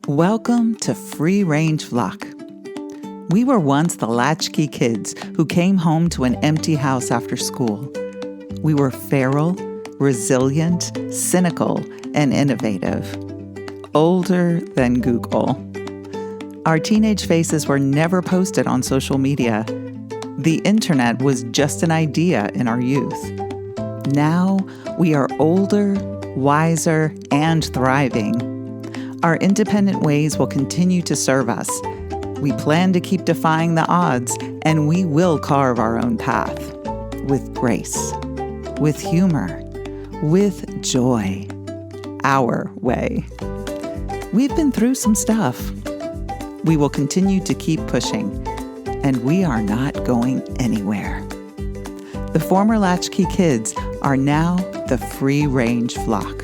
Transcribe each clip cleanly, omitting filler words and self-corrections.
Welcome to Free Range Flock. We were once the latchkey kids who came home to an empty house after school. We were feral, resilient, cynical, and innovative. Older than Google. Our teenage faces were never posted on social media. The internet was just an idea in our youth. Now we are older, wiser, and thriving. Our independent ways will continue to serve us. We plan to keep defying the odds, and we will carve our own path with grace, with humor, with joy, our way. We've been through some stuff. We will continue to keep pushing, and we are not going anywhere. The former latchkey kids are now the free range flock.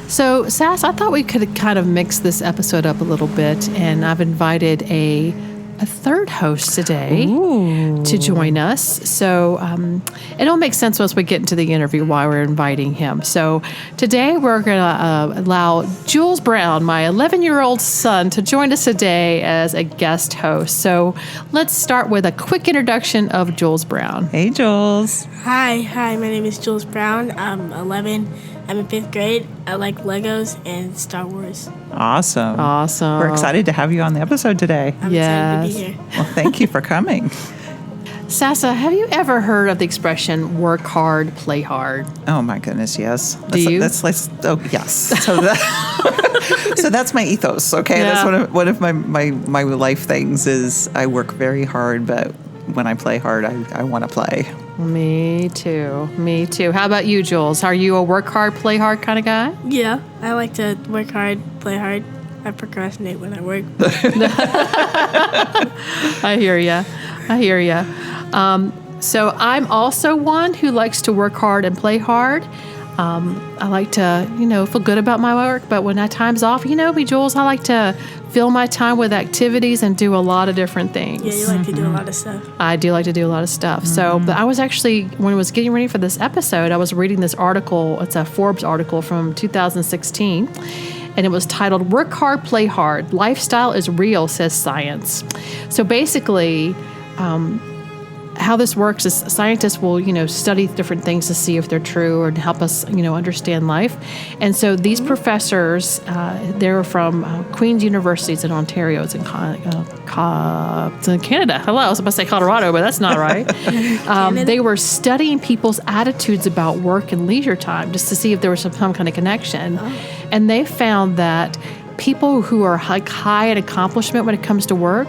So, Sass, I thought we could kind of mix this episode up a little bit, and I've invited a third host today to join us. So it'll make sense once we get into the interview why we're inviting him. So today we're going to allow Jules Brown, my 11-year-old son, to join us today as a guest host. So let's start with a quick introduction of Jules Brown. Hey, Jules. Hi, my name is Jules Brown. I'm 11. I'm in 5th grade. I like Legos and Star Wars. Awesome. We're excited to have you on the episode today. I'm excited to be here. Well, thank you for coming. Sassa, have you ever heard of the expression work hard, play hard? Oh, my goodness, yes. Do you? Yes. So that's my ethos, okay? Yeah. That's one of my life things is I work very hard, but when I play hard, I want to play. Me too. How about you, Jules? Are you a work hard, play hard kind of guy? Yeah, I like to work hard, play hard. I procrastinate when I work. I hear ya. So I'm also one who likes to work hard and play hard. I like to, feel good about my work, but when that time's off, you know me, Jules, I like to fill my time with activities and do a lot of different things. Yeah, you like to do a lot of stuff. I do like to do a lot of stuff. So, but I was actually, when I was getting ready for this episode, I was reading this article. It's a Forbes article from 2016. And it was titled, Work Hard, Play Hard. Lifestyle is Real, Says Science. So basically, how this works is scientists will, study different things to see if they're true or to help us, understand life. And so these professors, they're from Queen's Universities in Ontario. It's in Canada. Hello, I was about to say Colorado, but that's not right. They were studying people's attitudes about work and leisure time just to see if there was some kind of connection. And they found that people who are high in accomplishment when it comes to work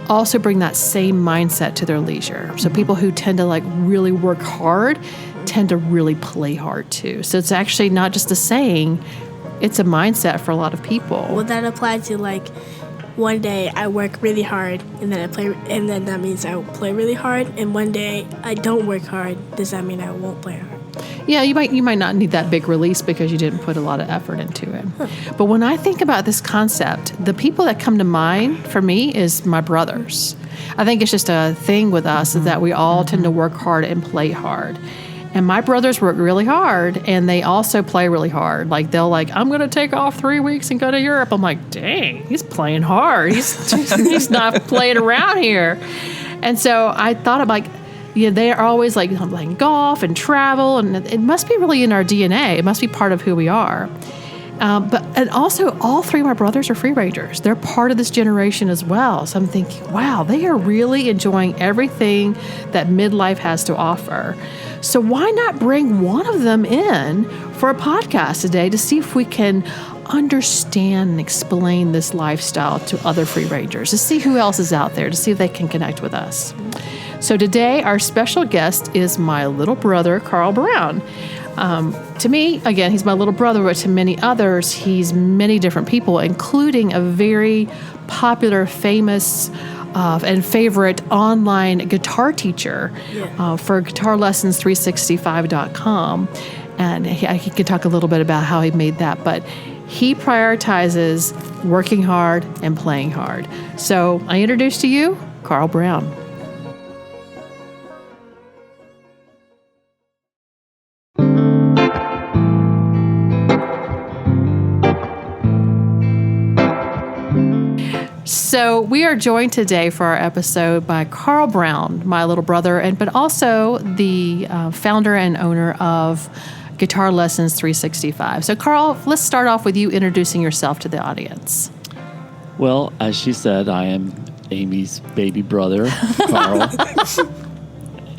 also bring that same mindset to their leisure. So people who tend to really work hard tend to really play hard too. So it's actually not just a saying, it's a mindset for a lot of people. Would that apply to one day I work really hard and then that means I will play really hard, and one day I don't work hard, does that mean I won't play hard? Yeah, you might not need that big release because you didn't put a lot of effort into it. But when I think about this concept, the people that come to mind for me is my brothers. I think it's just a thing with us that we all tend to work hard and play hard. And my brothers work really hard, and they also play really hard. They'll I'm going to take off 3 weeks and go to Europe. I'm like, dang, he's playing hard. He's not playing around here. And so I thought of they are always playing golf and travel, and it must be really in our DNA. It must be part of who we are. And also, all three of my brothers are free rangers. They're part of this generation as well. So I'm thinking, wow, they are really enjoying everything that midlife has to offer. So why not bring one of them in for a podcast today to see if we can understand and explain this lifestyle to other free rangers, to see who else is out there, to see if they can connect with us. So today, our special guest is my little brother, Carl Brown. To me, again, he's my little brother, but to many others, he's many different people, including a very popular, famous, and favorite online guitar teacher for guitarlessons365.com. And he could talk a little bit about how he made that. But he prioritizes working hard and playing hard. So I introduce to you Carl Brown. So we are joined today for our episode by Carl Brown, my little brother, but also the founder and owner of Guitar Lessons 365. So Carl, let's start off with you introducing yourself to the audience. Well, as she said, I am Amy's baby brother, Carl.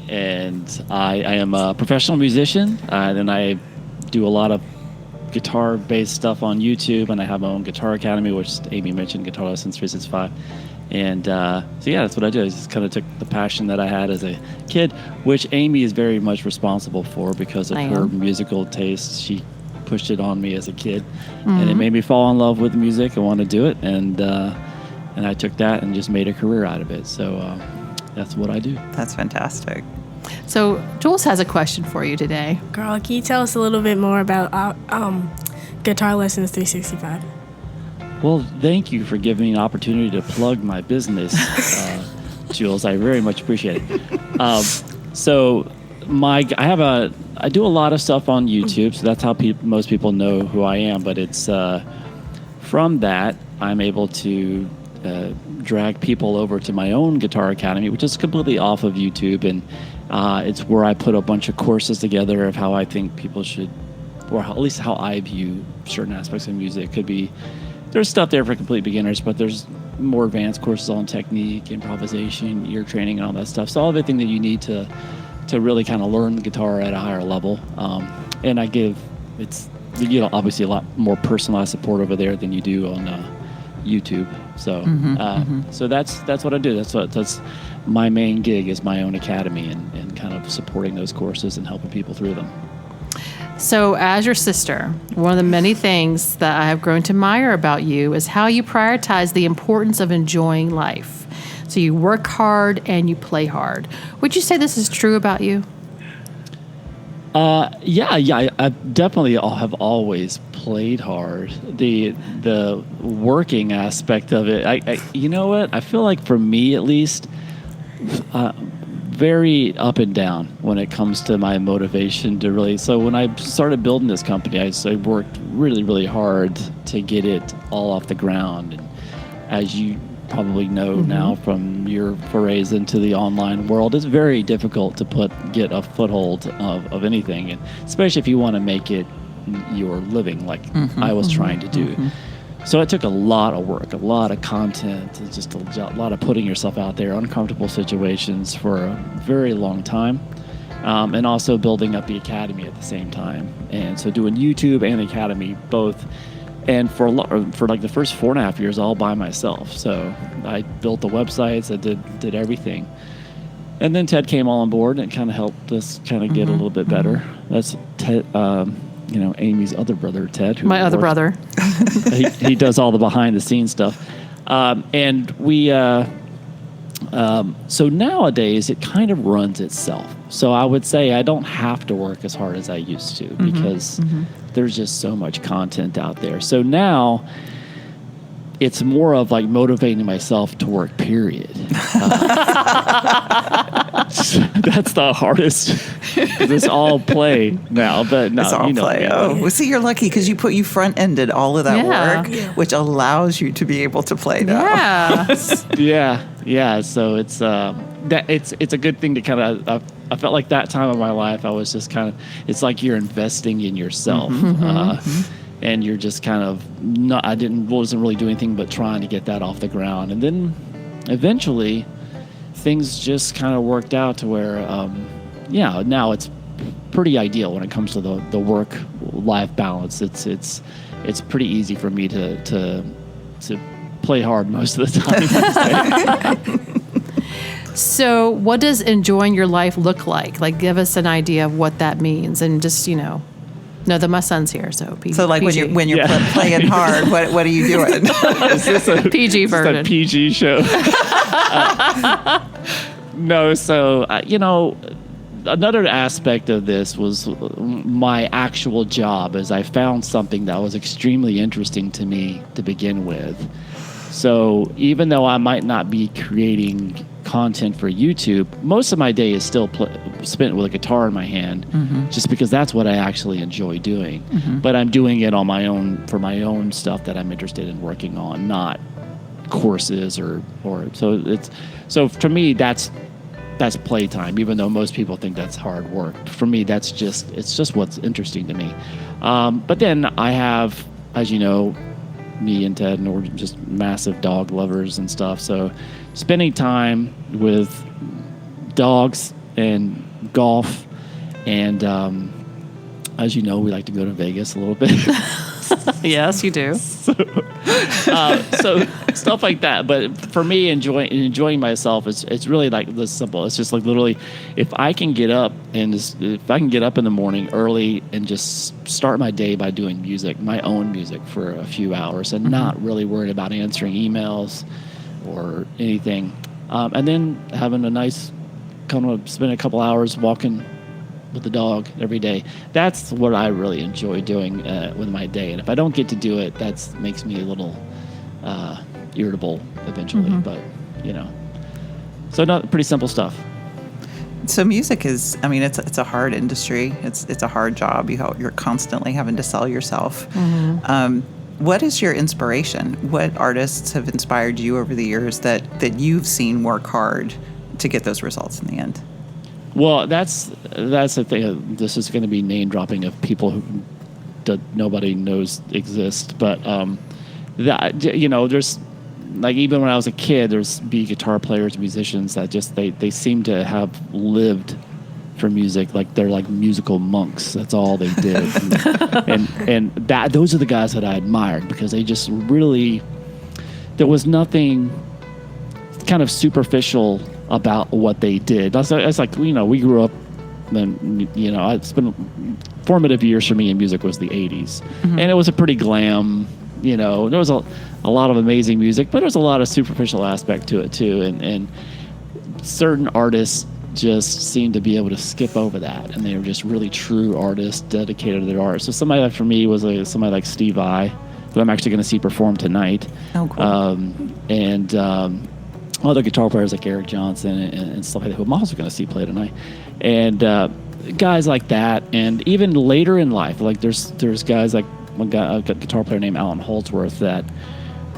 And I am a professional musician, and I do a lot of guitar-based stuff on YouTube, and I have my own guitar academy, which Amy mentioned, Guitar Lessons 365. And so yeah, that's what I do. I just kind of took the passion that I had as a kid, which Amy is very much responsible for because of her musical taste. She pushed it on me as a kid, and it made me fall in love with music and want to do it. And I took that and just made a career out of it. So that's what I do. That's fantastic. So Jules has a question for you today. Girl, can you tell us a little bit more about Guitar Lessons 365? Well, thank you for giving me an opportunity to plug my business, Jules. I very much appreciate it. So I do a lot of stuff on YouTube, so that's how most people know who I am. But it's from that I'm able to drag people over to my own guitar academy, which is completely off of YouTube, and it's where I put a bunch of courses together of how I think people should, or at least how I view certain aspects of music. It could be, there's stuff there for complete beginners, but there's more advanced courses on technique, improvisation, ear training, and all that stuff. So all everything that you need to really kind of learn the guitar at a higher level. And I give, it's, obviously a lot more personalized support over there than you do on YouTube. So so that's what I do. That's my main gig, is my own academy, and kind of supporting those courses and helping people through them. So as your sister, one of the many things that I have grown to admire about you is how you prioritize the importance of enjoying life. So you work hard and you play hard. Would you say this is true about you? Yeah. I definitely have always played hard. The working aspect of it, I you know what? I feel like for me at least, very up and down when it comes to my motivation to really. So when I started building this company, I worked really, really hard to get it all off the ground. And as you probably know now from your forays into the online world, it's very difficult to get a foothold of anything, and especially if you want to make it your living, like I was trying to do. So it took a lot of work, a lot of content, and just a lot of putting yourself out there, uncomfortable situations for a very long time, and also building up the academy at the same time. And so doing YouTube and the academy both. And for like the first 4.5 years, all by myself. So I built the websites, I did everything. And then Ted came all on board and kind of helped us kind of get a little bit better. That's Ted, Amy's other brother, Ted. My other brother. he does all the behind the scenes stuff. And we, so nowadays it kind of runs itself. So I would say I don't have to work as hard as I used to, because there's just so much content out there. So now it's more of like motivating myself to work, period. That's the hardest. It's all play now, but no, It's all play. Well, see, you're lucky because you front-ended all of that work, which allows you to be able to play now. Yeah. So it's it's a good thing to kind of. I felt like that time of my life, I was just kind of. It's like you're investing in yourself. And you're just kind of wasn't really doing anything but trying to get that off the ground. And then eventually things just kind of worked out to where, now it's pretty ideal when it comes to the work-life balance. It's pretty easy for me to play hard most of the time. So what does enjoying your life look like? Like, give us an idea of what that means, and just, no, that my son's here, so PG. So, like, when you're playing hard, what are you doing? Is this a PG version? A PG show? No, so another aspect of this was my actual job, as I found something that was extremely interesting to me to begin with. So even though I might not be creating content for YouTube, most of my day is still spent with a guitar in my hand, just because that's what I actually enjoy doing. But I'm doing it on my own, for my own stuff that I'm interested in working on, not courses or so to me that's playtime, even though most people think that's hard work. For me, it's just what's interesting to me. But then I have, as you know, me and Ted, and we're just massive dog lovers and stuff. So spending time with dogs and golf, and as you know, we like to go to Vegas a little bit. Yes, you do. So stuff like that. But for me, enjoying myself, it's really like this simple. It's just like literally, if I can get up in the morning early and just start my day by doing music, my own music, for a few hours, and not really worried about answering emails or anything, and then having a nice spend a couple hours walking with the dog every day. That's what I really enjoy doing with my day. And if I don't get to do it, that makes me a little irritable eventually. But so not pretty simple stuff. So music is, I mean, it's a hard industry. It's a hard job. You're constantly having to sell yourself. What is your inspiration? What artists have inspired you over the years that you've seen work hard to get those results in the end? Well, that's the thing. This is going to be name dropping of people that nobody knows exist. But there's, like, even when I was a kid, there's guitar players, musicians that just they seem to have lived for music. Like they're like musical monks. That's all they did. and those are the guys that I admired, because they just really, there was nothing kind of superficial about what they did. That's like, we grew up, and it's been formative years for me in music was the 80s. And it was a pretty glam, there was a lot of amazing music, but there was a lot of superficial aspect to it too. And certain artists just seemed to be able to skip over that, and they were just really true artists, dedicated to their art. So somebody that for me was somebody like Steve Vai, who I'm actually going to see perform tonight. Oh, cool. And other guitar players like Eric Johnson and stuff like that, who I'm also going to see play tonight. And guys like that. And even later in life, like there's guys like a guitar player named Alan Holdsworth that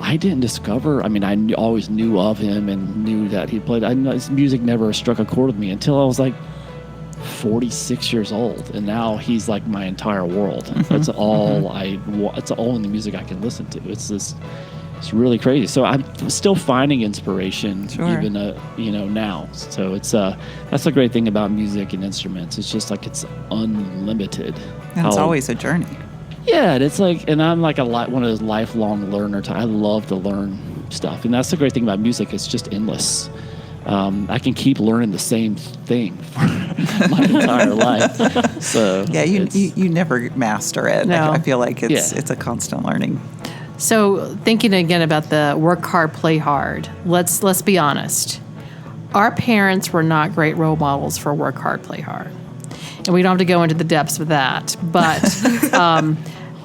I didn't discover. I mean, I always knew of him and knew that he played. His music never struck a chord with me until I was like 46 years old, and now he's like my entire world. That's all it's all in the music I can listen to. It's really crazy. So I'm still finding inspiration, even now. So it's that's the great thing about music and instruments. It's just like it's unlimited. And it's always a journey. Yeah, it's like, and I'm like one of those lifelong learners. I love to learn stuff, and that's the great thing about music. It's just endless. I can keep learning the same thing for my entire life. So yeah, you never master it. No. I feel like it's a constant learning. So thinking again about the work hard, play hard, let's be honest. Our parents were not great role models for work hard, play hard. And we don't have to go into the depths of that. But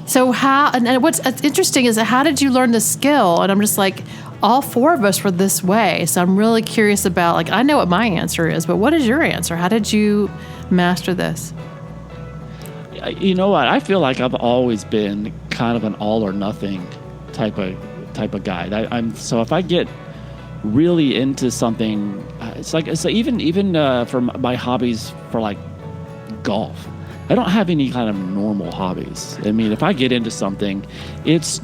so how, and what's interesting is how did you learn the skill? And I'm just like, all four of us were this way. So I'm really curious about, like, I know what my answer is, but what is your answer? How did you master this? You know what? I feel like I've always been kind of an all or nothing type of guy. So if I get really into something, it's even for my hobbies, for like golf, I don't have any kind of normal hobbies. I mean, if I get into something, it's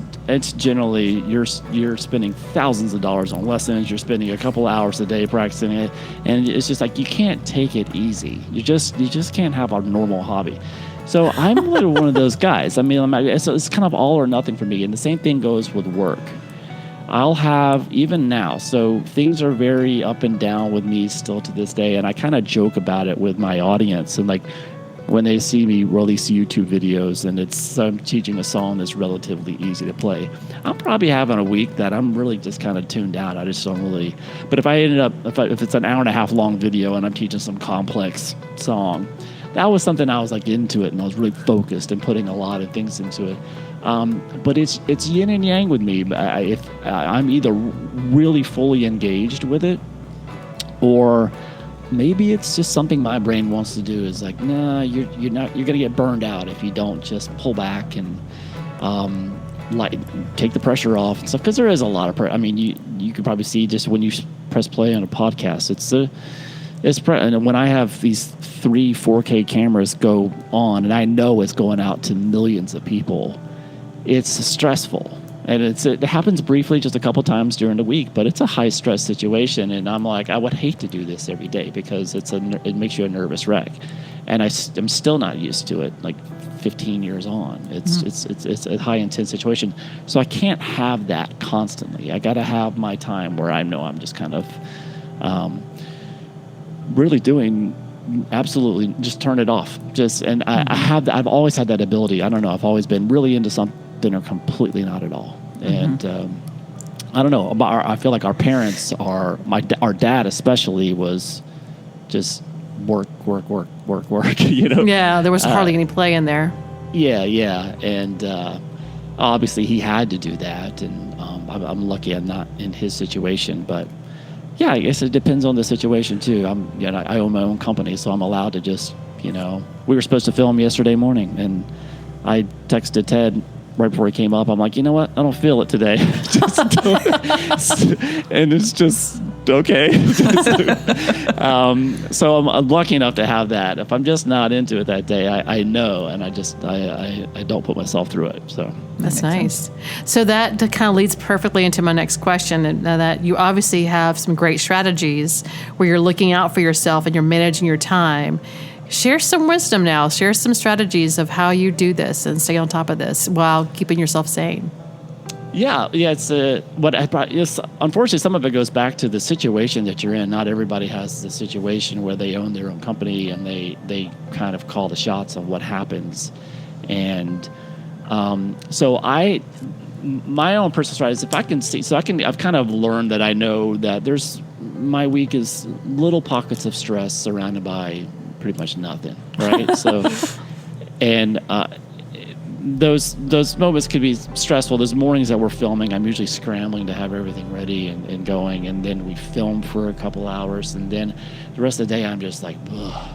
generally you're spending thousands of dollars on lessons. You're spending a couple hours a day practicing it, and it's just like you can't take it easy. You just can't have a normal hobby. So I'm one of those guys. I mean, it's kind of all or nothing for me. And the same thing goes with work. I'll have, even now, so things are very up and down with me still to this day. And I kind of joke about it with my audience. And like, when they see me release YouTube videos and I'm teaching a song that's relatively easy to play. I'm probably having a week that I'm really just kind of tuned out. I just don't really. But if I ended up, if it's an hour and a half long video and I'm teaching some complex song, that was something I was like into it and I was really focused and putting a lot of things into it. But it's yin and yang with me. I'm either really fully engaged with it, or maybe it's just something my brain wants to do. Is like, nah, you're gonna get burned out if you don't just pull back and take the pressure off and stuff. Because there is a lot of pressure. I mean, you could probably see just when you press play on a podcast, and when I have these 3 4K cameras go on, and I know it's going out to millions of people, it's stressful. And it happens briefly just a couple times during the week, but it's a high stress situation. And I'm like, I would hate to do this every day because it makes you a nervous wreck. And I'm still not used to it. Like 15 years on, it's a high intense situation. So I can't have that constantly. I got to have my time where I know I'm just kind of really doing absolutely just turn it off. I've always had that ability. I don't know. I've always been really into something or completely not at all. And I don't know. I feel like our parents our dad especially was just work. You know. Yeah, there was hardly any play in there. Yeah, and obviously he had to do that, and I'm lucky I'm not in his situation, but. Yeah, I guess it depends on the situation too. I own my own company, so I'm allowed to just, we were supposed to film yesterday morning, and I texted Ted right before he came up. I'm like, you know what? I don't feel it today. And it's just okay. So I'm lucky enough to have that. If I'm just not into it that day, I know, and I don't put myself through it. So that's nice. So that kind of leads perfectly into my next question, and that you obviously have some great strategies where you're looking out for yourself and you're managing your time. Share some wisdom now. Share some strategies of how you do this and stay on top of this while keeping yourself sane. Yeah. It's unfortunately, some of it goes back to the situation that you're in. Not everybody has the situation where they own their own company and they kind of call the shots on what happens. And so my own personal strategy is if I can see, I've kind of learned that I know that my week is little pockets of stress surrounded by pretty much nothing, right? So, and those moments could be stressful. Those mornings that we're filming, I'm usually scrambling to have everything ready and going, and then we film for a couple hours, and then the rest of the day I'm just like,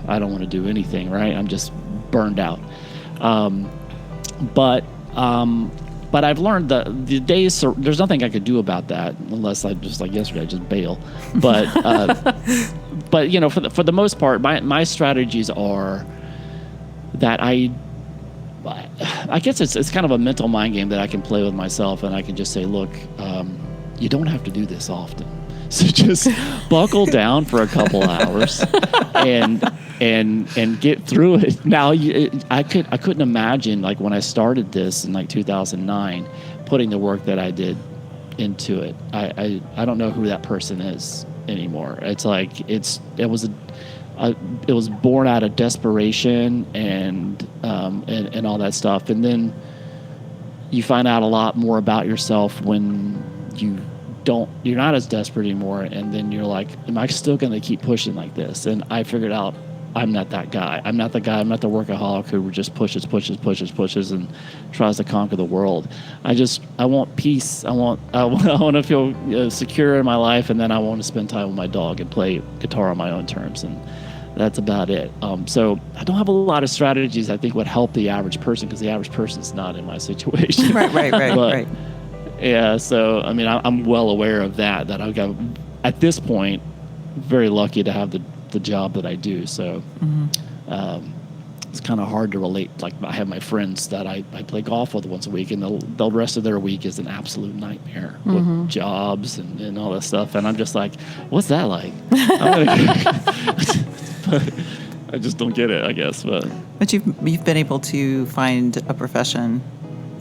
I don't want to do anything, right? I'm just burned out. But I've learned that the days, there's nothing I could do about that unless I just, like yesterday, I just bail. But for the most part, my strategies are that I guess it's kind of a mental mind game that I can play with myself, and I can just say, look, you don't have to do this often. So just buckle down for a couple hours and get through it. Now, I couldn't imagine, like, when I started this in like 2009, putting the work that I did into it. I don't know who that person is anymore. It's like it was born out of desperation and all that stuff, and then you find out a lot more about yourself when you're not as desperate anymore, and then you're like, am I still going to keep pushing like this? And I figured out I'm not that guy. I'm not the workaholic who just pushes and tries to conquer the world. I want peace. I want to feel secure in my life, and then I want to spend time with my dog and play guitar on my own terms, and that's about it. So I don't have a lot of strategies I think would help the average person, because the average person is not in my situation. Right. Yeah, so I mean, I'm well aware of that I've got, at this point, very lucky to have the job that I do. So it's kind of hard to relate. Like, I have my friends that I play golf with once a week, and the rest of their week is an absolute nightmare with jobs and all that stuff. And I'm just like, what's that like? I just don't get it, I guess. But you've been able to find a profession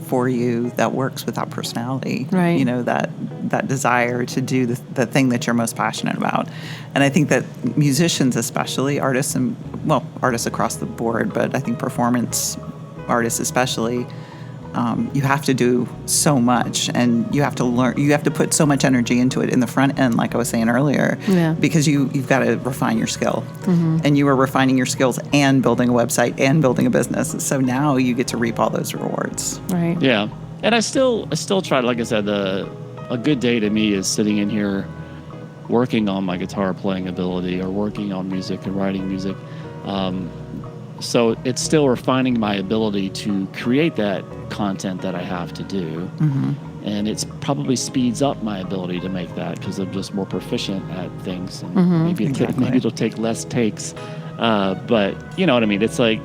for you that works with that personality, right? That desire to do the thing that you're most passionate about. And I think that musicians, especially artists and artists across the board, but I think performance artists especially, you have to do so much, and you have to learn. You have to put so much energy into it in the front end, like I was saying earlier, because you've got to refine your skill, and you are refining your skills and building a website and building a business. So now you get to reap all those rewards. Right. Yeah, and I still try. Like I said, a good day to me is sitting in here, working on my guitar playing ability, or working on music and writing music. So it's still refining my ability to create that content that I have to do. And it's probably speeds up my ability to make that because I'm just more proficient at things. And maybe it'll take less takes. But you know what I mean? It's like,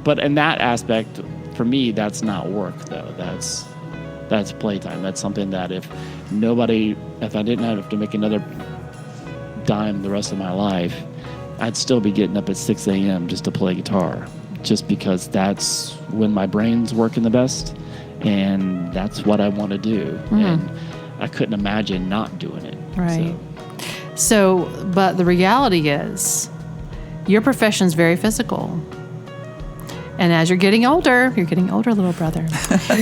but in that aspect, for me, that's not work though. That's playtime. That's something that if I didn't have to make another dime the rest of my life, I'd still be getting up at 6 a.m. just to play guitar, just because that's when my brain's working the best, and that's what I want to do. And I couldn't imagine not doing it. Right. So, but the reality is, your profession's very physical. And as you're getting older, little brother,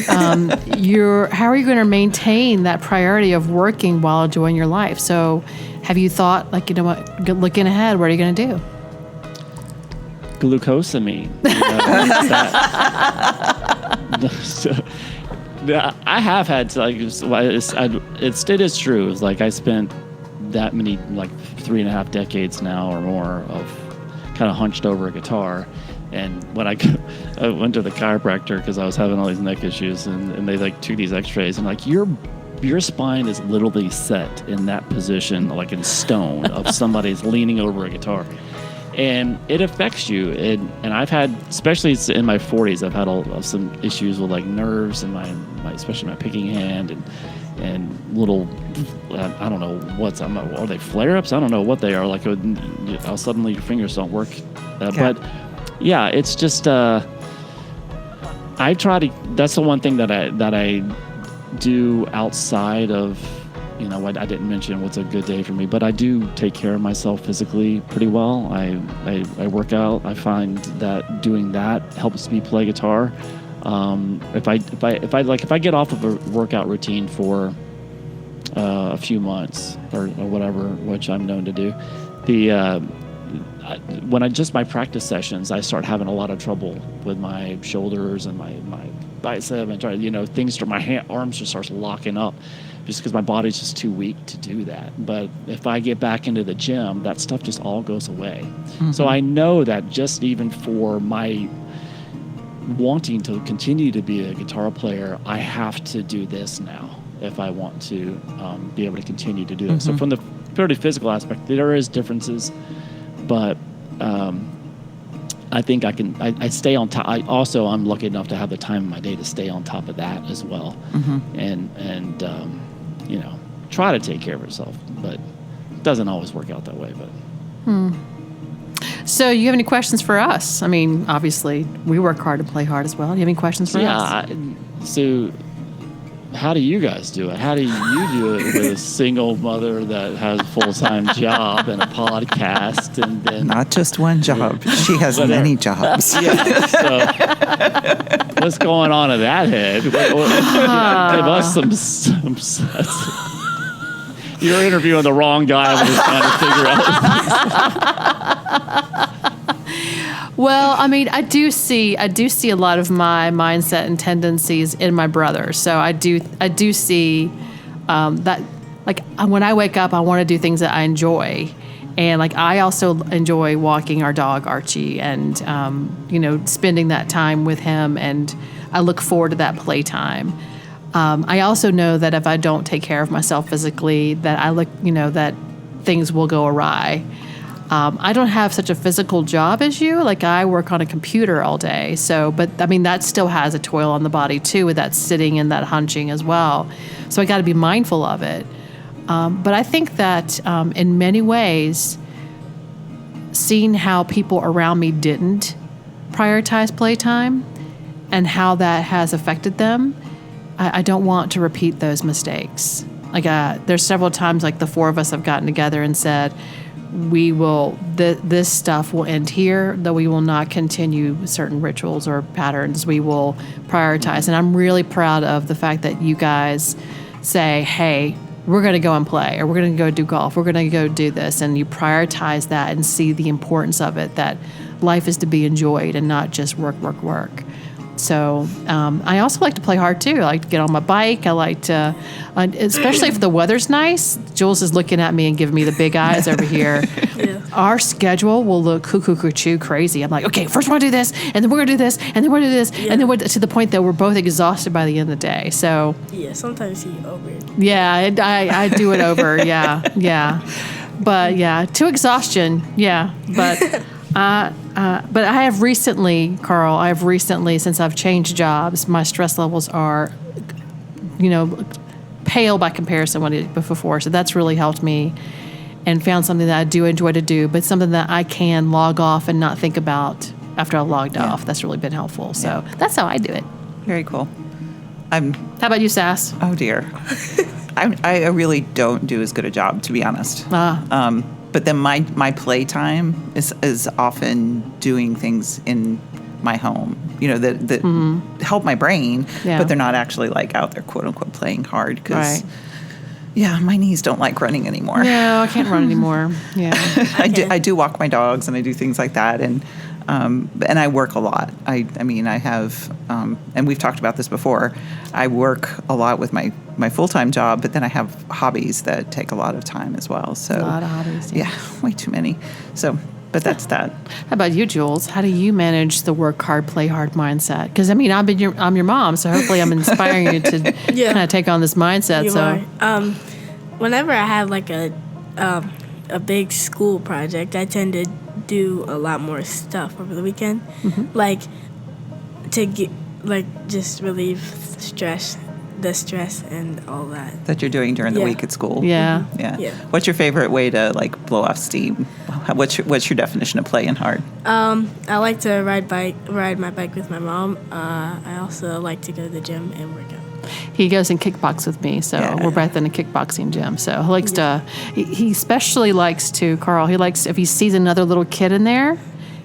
how are you going to maintain that priority of working while enjoying your life? So have you thought, like, you know what, looking ahead, what are you going to do? Glucosamine. I have had to, like, it is true. It's like I spent that many, like 3.5 decades now or more of kind of hunched over a guitar. And when I went to the chiropractor because I was having all these neck issues, and they like took these x-rays, and like your spine is literally set in that position, like in stone, of somebody's leaning over a guitar. And it affects you. And I've had, especially in my 40s, I've had some issues with like nerves and my especially my picking hand and little, I don't know are they flare-ups? I don't know what they are. Like suddenly your fingers don't work. But yeah, it's just I try to. That's the one thing that I do outside of, you know, I didn't mention what's a good day for me, but I do take care of myself physically pretty well. I work out. I find that doing that helps me play guitar. If I get off of a workout routine for a few months or whatever, which I'm known to do, when my practice sessions, I start having a lot of trouble with my shoulders and my bicep, and things. My arms just starts locking up, just because my body's just too weak to do that. But if I get back into the gym, that stuff just all goes away. Mm-hmm. So I know that just even for my wanting to continue to be a guitar player, I have to do this now if I want to be able to continue to do it. Mm-hmm. So from the purely physical aspect, there is differences. But I think I stay on top. I'm lucky enough to have the time in my day to stay on top of that as well. Mm-hmm. And try to take care of yourself, but it doesn't always work out that way. But So you have any questions for us? I mean, obviously we work hard and play hard as well. Do you have any questions for us? So how do you guys do it? How do you do it with a single mother that has a full-time job and a podcast, and then not just one job? She has many jobs. Yeah. So what's going on in that head? Give us some. You're interviewing the wrong guy. I was trying to figure out. Well, I mean, I do see a lot of my mindset and tendencies in my brother. So I do see that, like, when I wake up, I want to do things that I enjoy, and like I also enjoy walking our dog Archie, and spending that time with him, and I look forward to that playtime. I also know that if I don't take care of myself physically, that things will go awry. I don't have such a physical job as you. Like, I work on a computer all day. So, but I mean, that still has a toil on the body too, with that sitting and that hunching as well. So I got to be mindful of it. But I think that in many ways, seeing how people around me didn't prioritize playtime and how that has affected them, I don't want to repeat those mistakes. Like, there's several times, like, the four of us have gotten together and said, we will, this stuff will end here, though we will not continue certain rituals or patterns. We will prioritize. And I'm really proud of the fact that you guys say, hey, we're going to go and play, or we're going to go do golf, we're going to go do this. And you prioritize that and see the importance of it, that life is to be enjoyed and not just work, work, work. So I also like to play hard too. I like to get on my bike. I like to, especially if the weather's nice. Jules is looking at me and giving me the big eyes over here. Yeah. Our schedule will look cuckoo crazy. I'm like, okay, first we're going to do this, and then we're going to do this, and then we're going to do this, and then we're to the point that we're both exhausted by the end of the day. So Yeah, sometimes you over it. yeah, I do it over. Yeah. But yeah, to exhaustion. Yeah, but I have recently, Carl, since I've changed jobs, my stress levels are, pale by comparison with it before. So that's really helped me, and found something that I do enjoy to do, but something that I can log off and not think about after I logged off. That's really been helpful. So that's how I do it. Very cool. How about you, Sass? Oh dear. I really don't do as good a job, to be honest. But then my playtime is often doing things in my home, that help my brain, but they're not actually like out there, quote unquote, playing hard because, my knees don't like running anymore. No, I can't run anymore. Yeah, I do walk my dogs and I do things like that, and I work a lot. I mean, I have, and we've talked about this before. I work a lot with my full-time job, but then I have hobbies that take a lot of time as well. So a lot of hobbies. Yeah, way too many. So, but that's that. How about you, Jules? How do you manage the work hard, play hard mindset? Because I'm your mom, so hopefully I'm inspiring you to kind of take on this mindset. You are. Whenever I have like a big school project, I tend to do a lot more stuff over the weekend, like to get just relieve the stress and all that You're doing during the week at school. Yeah. Yeah. What's your favorite way to blow off steam? What's your definition of playing hard? I like to ride my bike with my mom. I also like to go to the gym and work out. He goes and kickbox with me, so we're both in a kickboxing gym. So he likes to. He especially likes to. Carl. He likes if he sees another little kid in there.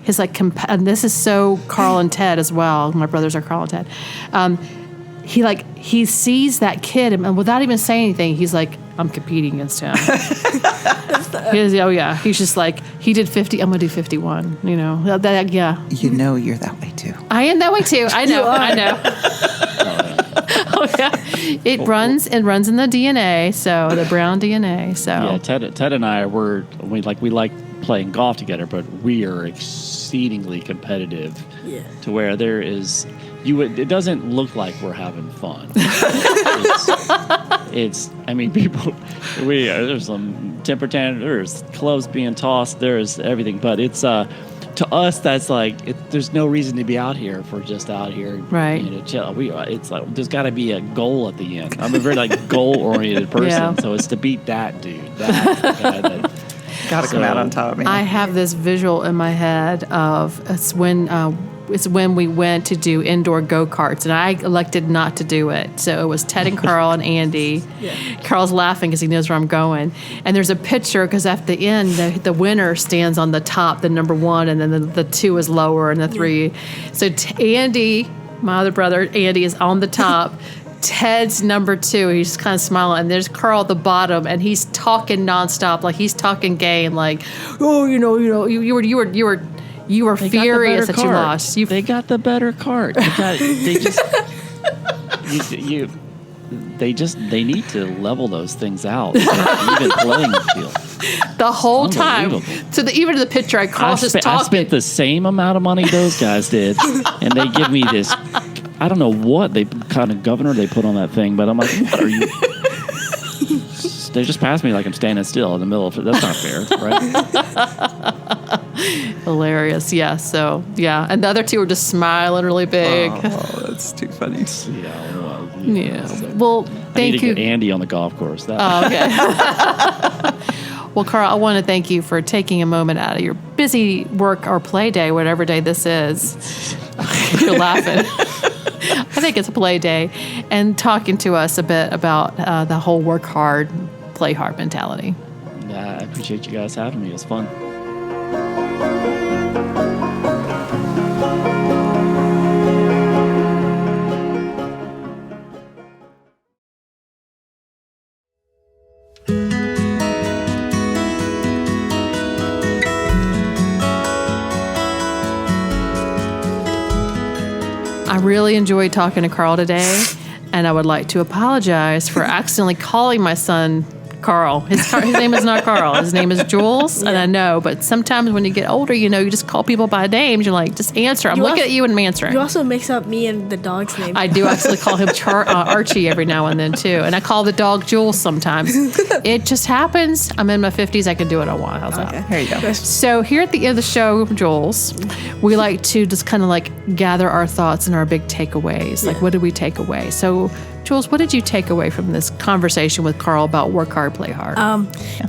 His and this is so Carl and Ted as well. My brothers are Carl and Ted. He sees that kid and without even saying anything, he's like, I'm competing against him. He's just like, he did 50, I'm gonna do 51. you're that way too. I am that way too. I know. Oh yeah, it runs in the DNA. So the brown DNA. So yeah, Ted and I we like playing golf together, but we are exceedingly competitive. Yeah. To where there is it doesn't look like we're having fun. People. There's some temper tantrums. There's clothes being tossed. There's everything, but it's to us, that's there's no reason to be out here if we're just out here, right? Chill. It's like there's got to be a goal at the end. I'm a very goal-oriented person, so it's to beat that dude. That guy that got to come out on top. Man. I have this visual in my head of it's when we went to do indoor go-karts, and I elected not to do it. So it was Ted and Carl and Andy. Carl's laughing because he knows where I'm going. And there's a picture because at the end, the winner stands on the top, the number one, and then the two is lower, and the three. So Andy, my other brother, Andy, is on the top. Ted's number two. He's just kind of smiling, and there's Carl at the bottom, and he's talking nonstop, like he's talking game, like, oh, you were furious that you lost. They got the better cart. They need to level those things out. Even playing field. The whole time. So even in the picture, Carl's just talking. I spent the same amount of money those guys did, and they give me this. I don't know what kind of governor they put on that thing, but I'm like, what are you? They just passed me like I'm standing still in the middle of it. That's not fair, right? Hilarious, yeah. So, yeah. And the other two were just smiling really big. Oh, that's too funny. Yeah. Well, thank you. I need to get Andy on the golf course. Okay. Well, Carl, I want to thank you for taking a moment out of your busy work or play day, whatever day this is. You're laughing. I think it's a play day. And talking to us a bit about the whole work hard, play hard mentality. Yeah, I appreciate you guys having me. It was fun. I really enjoyed talking to Carl today, and I would like to apologize for accidentally calling my son Carl. His name is not Carl. His name is Jules, and I know, but sometimes when you get older, you just call people by names. You're like, just answer. I'm looking at you and I'm answering. You also mix up me and the dog's name. I do actually call him Archie every now and then, too. And I call the dog Jules sometimes. It just happens. I'm in my 50s. I can do it a while. How's that? There you go. So here at the end of the show, Jules, we like to just kind of like gather our thoughts and our big takeaways. Like, what did we take away? So, Jules, what did you take away from this conversation with Carl about work hard, play hard?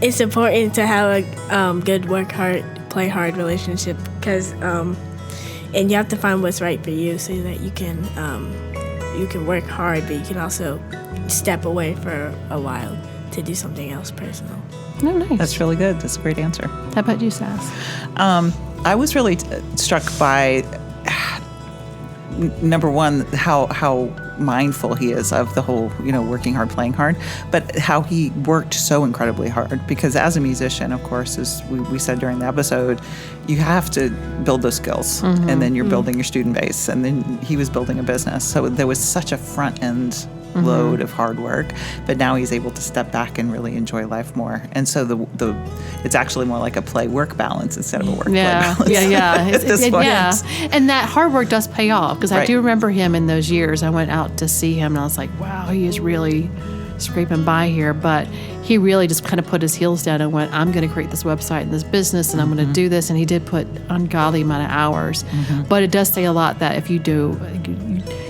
It's important to have a good work hard, play hard relationship because, and you have to find what's right for you so that you can work hard, but you can also step away for a while to do something else personal. Oh, nice. That's really good. That's a great answer. How about you, Sass? I was really struck by number one, how mindful he is of the whole, working hard, playing hard, but how he worked so incredibly hard. Because as a musician, of course, as we said during the episode, you have to build those skills, and then you're building your student base, and then he was building a business. So there was such a front end load of hard work, but now he's able to step back and really enjoy life more. And so it's actually more like a play work balance instead of a work play balance. Yeah. At this point. Yeah, and that hard work does pay off because I Right. do remember him in those years. I went out to see him and I was like, wow, he is really scraping by here, but he really just kind of put his heels down and went, I'm going to create this website and this business and I'm going to do this. And he did put ungodly amount of hours, but it does say a lot that if you do,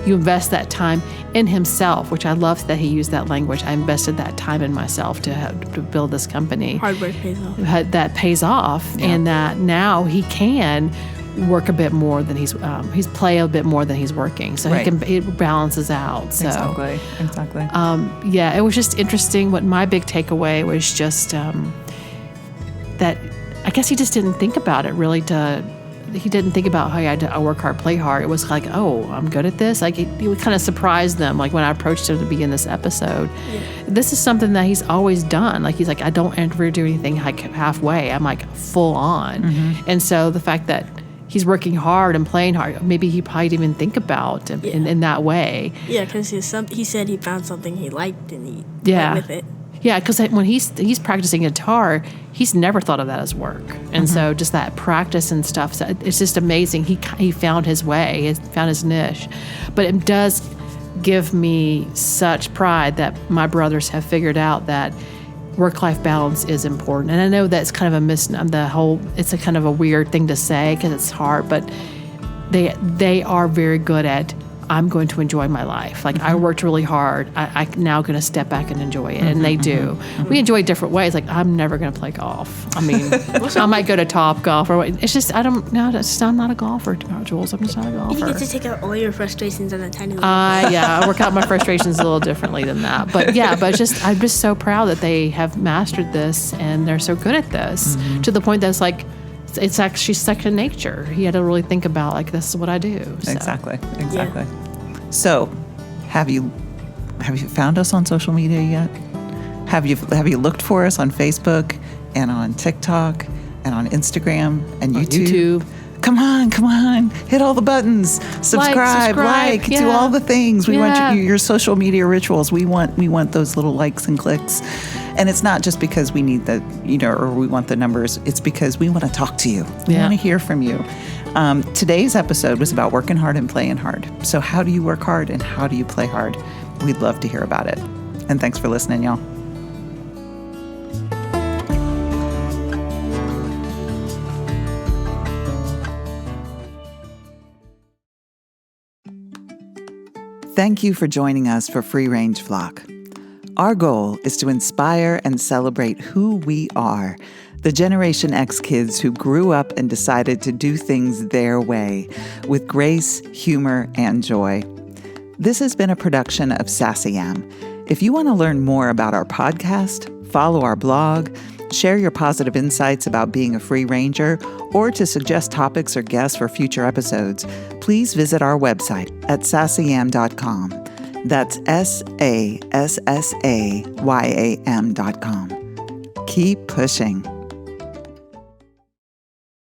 you invest that time in himself, which I love that he used that language. I invested that time in myself to build this company. Hard work pays off. That pays off, and that now he can work a bit more than he's play a bit more than he's working, so Right. it balances out. So Exactly. it was just interesting. What my big takeaway was just that I guess he just didn't think about it really. He didn't think about, hey, I work hard, play hard. It was like, oh, I'm good at this. Like, it would kind of surprise them. Like, when I approached him to begin this episode, this is something that he's always done. Like, he's like, I don't ever do anything like halfway. I'm like full on. And so the fact that he's working hard and playing hard, maybe he probably didn't even think about in that way. Yeah, because he said he found something he liked and he went with it. Yeah, because when he's practicing guitar, he's never thought of that as work, and so just that practice and stuff. So it's just amazing. He found his way, he found his niche, but it does give me such pride that my brothers have figured out that work-life balance is important. And I know that's kind of it's a kind of a weird thing to say because it's hard, but they are very good at, I'm going to enjoy my life. Like, I worked really hard. I'm now going to step back and enjoy it. And they do. We enjoy different ways. Like, I'm never going to play golf. I mean, I might go to Top Golf or what. It's just, I'm not a golfer, Jules. I'm just not a golfer. You get to take out all your frustrations on a tiny little I work out my frustrations a little differently than that. But I'm just so proud that they have mastered this and they're so good at this to the point that it's like, it's actually second nature. He had to really think about, like, this is what I do. So. Exactly. So, have you found us on social media yet? Have you looked for us on Facebook and on TikTok and on Instagram and YouTube? Come on, hit all the buttons, subscribe, do all the things. We want your social media rituals. We want those little likes and clicks. And it's not just because we need or we want the numbers. It's because we want to talk to you. We want to hear from you. Today's episode was about working hard and playing hard. So how do you work hard and how do you play hard? We'd love to hear about it. And thanks for listening, y'all. Thank you for joining us for Free Range Flock. Our goal is to inspire and celebrate who we are, the Generation X kids who grew up and decided to do things their way, with grace, humor, and joy. This has been a production of Sassy Am. If you want to learn more about our podcast, follow our blog, share your positive insights about being a free ranger, or to suggest topics or guests for future episodes, please visit our website at sassayam.com. That's SASSAYAM.com. Keep pushing.